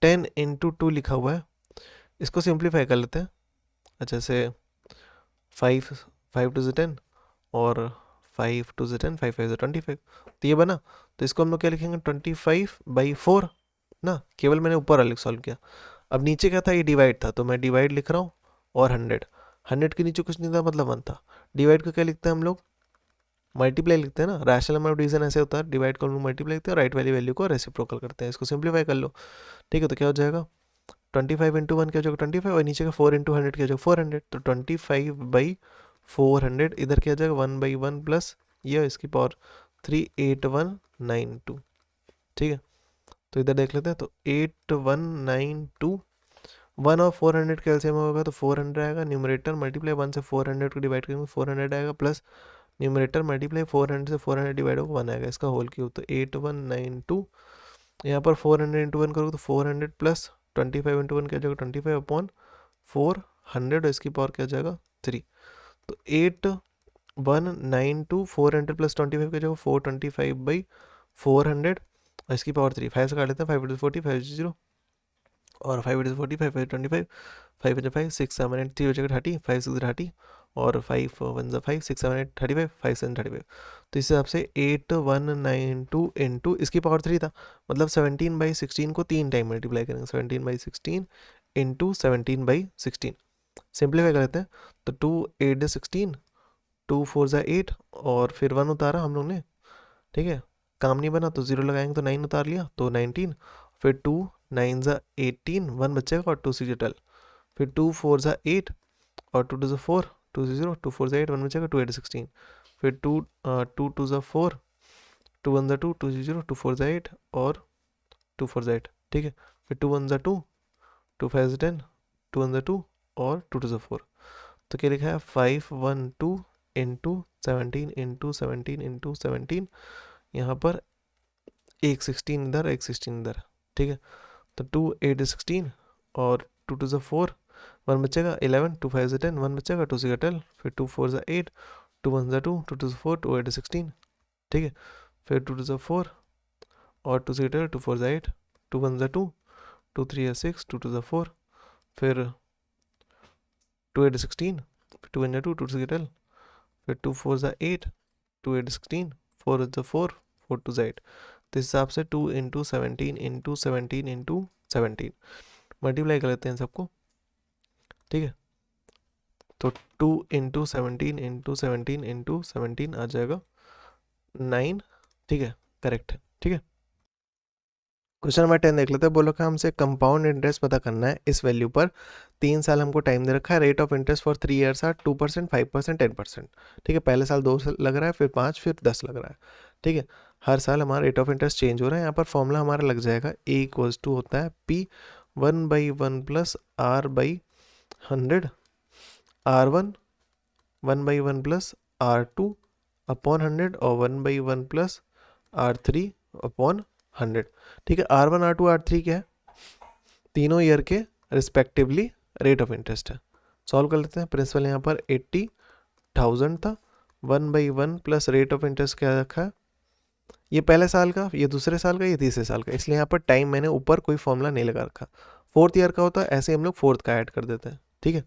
S1: 10 इंटू 2 लिखा हुआ है, इसको सिंप्लीफाई कर लेते हैं। अच्छा से 5 5 2 10 और 5 2 10, 5 5 25, तो ये बना। तो इसको हम लोग क्या लिखेंगे 25/4 ना, केवल मैंने ऊपर वाले सॉल्व किया। अब नीचे क्या था, ये डिवाइड था, तो मैं डिवाइड लिख रहा हूँ, और 100 के नीचे कुछ नहीं था मतलब 1 था। डिवाइड को क्या लिखते हैं हम लोग, मल्टीप्लाई लिखते हैं ना, रैशनल नंबर ऑफ डिवीजन ऐसे होता है, डिवाइड को हम लोग मल्टीप्लाई लिखते हैं, राइट वाली वैल्यू को रेसिप्रोकल करते हैं। इसको सिंप्लीफाई कर लो, ठीक है। तो क्या हो जाएगा 25 इंटू 1 क्या हो जाएगा 25, और नीचे का 4 इंटू 100 क्या हो जाएगा 400, तो 25/400 इधर क्या हो जाएगा 1/1 प्लस ये इसकी पावर 38192, ठीक है। तो इधर देख लेते हैं, तो 8192, 1 और 400 का एलसीएम होगा तो 400 आएगा, न्यूमरेटर मल्टीप्लाई 1 से 400 को डिवाइड करेंगे 400 आएगा, प्लस न्यूमरेटर मल्टीप्लाई 400 से 400 डिवाइड होगा 1 आएगा, इसका होल क्यूब। तो 8192, यहाँ पर 400 इंटू 1 करोगे तो 400 प्लस 25 इंटू 1 क्या जाएगा 25 अपॉन 400, इसकी पावर क्या जाएगा 3। तो 8192 400 प्लस 25 क्या जाएगा 425/400, और इसकी पावर 3। 5 से काट लेते हैं, 5 40 5 0, और 5 40 5 25 5 5 6 7 8 3 हो जाएगा 30, 5 6 30, और 5 1 5 6 7 8 35 5 7 35, तो इस हिसाब से 8192 इंटू इसकी पावर 3 था, मतलब 17/16 को 3 टाइम मल्टीप्लाई करेंगे, 17/16 इंटू 17/16, सिंप्लीफाई कर लेते हैं। तो 2 8 16, 2 4 8 और फिर 1 उतारा हम लोग ने, ठीक है, काम नहीं बना तो 0 लगाएंगे तो 9 उतार लिया तो 19, फिर 2 9 18, 1 बचेगा और 2 6 12, फिर 2 4 8 और 2 2 4, 2 0, 2 4 8, 1 बचेगा 2 8 16, फिर 2 2 2 4, 2 1 2, 2 0, 2 4 8 और 2 4 8, ठीक है, फिर 2 1 2, 2 5 10, 2 1 2 और 2 2 4, तो क्या लिखा है 5 1 2 इंटू 17 इंटू 17 इंटू 17, यहाँ पर एक 16 इधर एक 16 इधर, ठीक है, तो 2 8 16 और 2 2 4, 1 बचेगा 11, 2 5 10, 1 बचेगा 2 6 12, फिर 2 4 8, 2 1 2, 2 2 4, 2 8 16, ठीक है, फिर 2 2 4 और 2 6 12, 2 4 8, 2 1 2, 2 3 6, 2 2 4, फिर 2 8 16, 2 1 2, 2 6 12, फिर 2 4 8, 2 8 16, 4 4, 4 2 8, तो इस हिसाब से 2 इंटू 17 इंटू 17 इंटू 17 मल्टीप्लाई कर लेते हैं सबको, ठीक है, तो 2 इंटू 17 इंटू 17 इंटू 17 आ जाएगा 9, ठीक है, करेक्ट है, ठीक है। क्वेश्चन नंबर 10 देख लेते हैं। बोलो कि हमसे कंपाउंड इंटरेस्ट पता करना है इस वैल्यू पर, 3 साल हमको टाइम दे रखा है, rate of interest for 3 years are 2%, 5%, 10%, ठीक है, पहले साल 2 लग रहा है, फिर 5, फिर 10 लग रहा है, ठीक है, हर साल हमारा रेट ऑफ इंटरेस्ट चेंज हो रहा है। यहाँ पर फॉर्मूला हमारा लग जाएगा A = होता है P 1/1 plus R/100, R1 1/1 plus R2 upon 100 और 1/1 प्लस R3 अपॉन 100, ठीक है। R1 R2 R3 क्या है, तीनों ईयर के रिस्पेक्टिवली रेट ऑफ इंटरेस्ट है। सॉल्व कर लेते हैं। प्रिंसिपल यहाँ पर 80,000 था, 1/1 प्लस रेट ऑफ इंटरेस्ट क्या रखा है, ये पहले साल का, ये दूसरे साल का, ये तीसरे साल का, इसलिए यहाँ पर टाइम मैंने ऊपर कोई फॉर्मूला नहीं लगा रखा। 4th ईयर का होता है, ऐसे हम लोग 4th का ऐड कर देते हैं, ठीक है।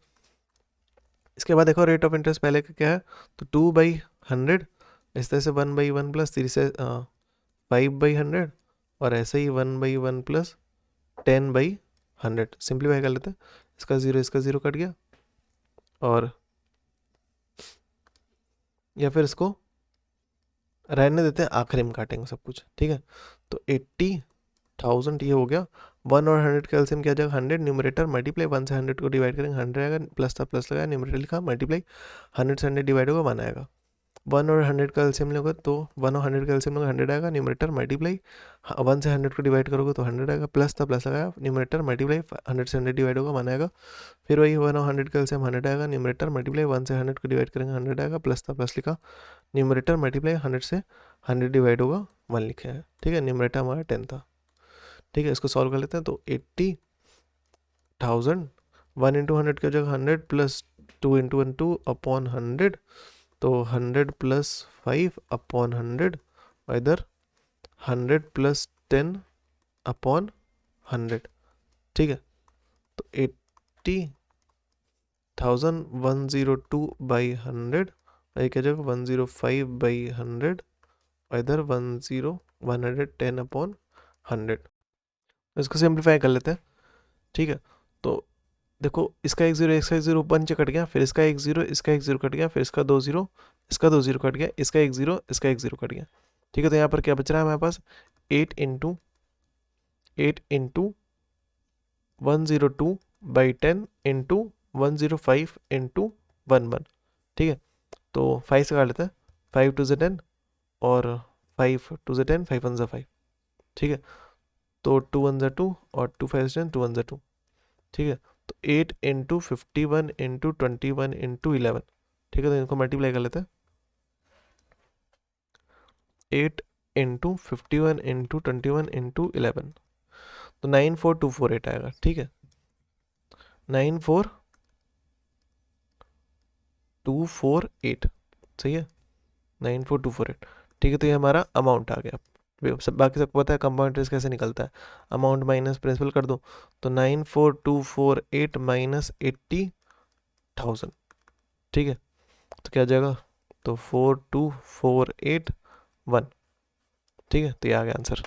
S1: इसके बाद देखो रेट ऑफ इंटरेस्ट पहले का क्या है, तो 2/100, इस तरह से 1/1 प्लस 3 से 5/100 और ऐसे ही 1/1 प्लस 10/100, सिंप्लीफाई कर लेते हैं। इसका 0 कट गया, और या फिर इसको रहने देते हैं, आखिरी में काटेंगे सब कुछ, ठीक है। तो 80,000 ये हो गया, 1 और 100 का एलसीएम क्या जाएगा 100, न्यूमरेटर मल्टीप्लाई 1 से 100 को डिवाइड करेंगे 100 आएगा, प्लस था प्लस लगाया, न्यूमरेटर लिखा, मल्टीप्लाई 100 से 100 डिवाइड होगा 1 आएगा। 1 और 100 का एलसीएम लोगे तो 1 और 100 का एलसीएम लोगे 100 आएगा, न्यूमरेटर मल्टीप्लाई 1 से 100 को डिवाइड करोगे तो 100 आएगा, प्लस था प्लस लगाया, न्यूमरेटर मल्टीप्लाई 100 से 100 डिवाइड होगा 1 आएगा, फिर वही 1 और 100 का एलसीएम 100 आएगा, न्यूमरेटर मल्टीप्लाई 1 से 100 को डिवाइड करेंगे 100 आएगा, प्लस था प्लस लिखा, न्यूमरेटर मल्टीप्लाई 100 से 100 डिवाइड होगा 1 लिखा है, ठीक है। न्यूमरेटर हमारा 10 था, ठीक है। इसको सॉल्व कर लेते हैं। तो 80,000 1 इंटू 100 की जगह 100 प्लस 2 इंटू 1 2 अपॉन 100, तो 100 प्लस 5 अपॉन 100, और इधर 100 प्लस 10 अपॉन 100, ठीक है। तो 80,000 102/100, और क्या जगह 105/100, और इधर 110 अपॉन 100। इसको सिंप्लीफाई कर लेते हैं, ठीक है। तो देखो इसका 1 0 इसका 1 0 ऊपर नीचे कट गया, फिर इसका 1 0 इसका 1 0 कट गया, फिर इसका 2 0 इसका 2 0 कट गया, इसका 1 0 इसका 1 0 कट गया, ठीक है। तो यहाँ पर क्या बच रहा है हमारे पास 8 इंटू 102/10 इंटू 105 इंटू 11, ठीक है। तो 5 से काट लेते हैं, 5 2 10 और 5 2 10, 5 1 5, ठीक है। तो 2 1 2 और 2 5 10, 2 1 2, ठीक है। तो 8 इंटू 51 इंटू 21 इंटू 11, ठीक है। तो इनको मल्टीप्लाई कर लेते हैं, 8 इंटू 51 इंटू 21 इंटू 11, तो 94248 आएगा, ठीक है। 94248 सही है, 94248, ठीक है। तो ये हमारा अमाउंट आ गया। सब बाकी सबको पता है कंपाउंड इंटरेस्ट कैसे निकलता है, अमाउंट माइनस प्रिंसिपल कर दो, तो 94248 माइनस 80,000, ठीक है। तो क्या आ जाएगा, तो 4248 1। ठीक है, तो ये आ गया आंसर।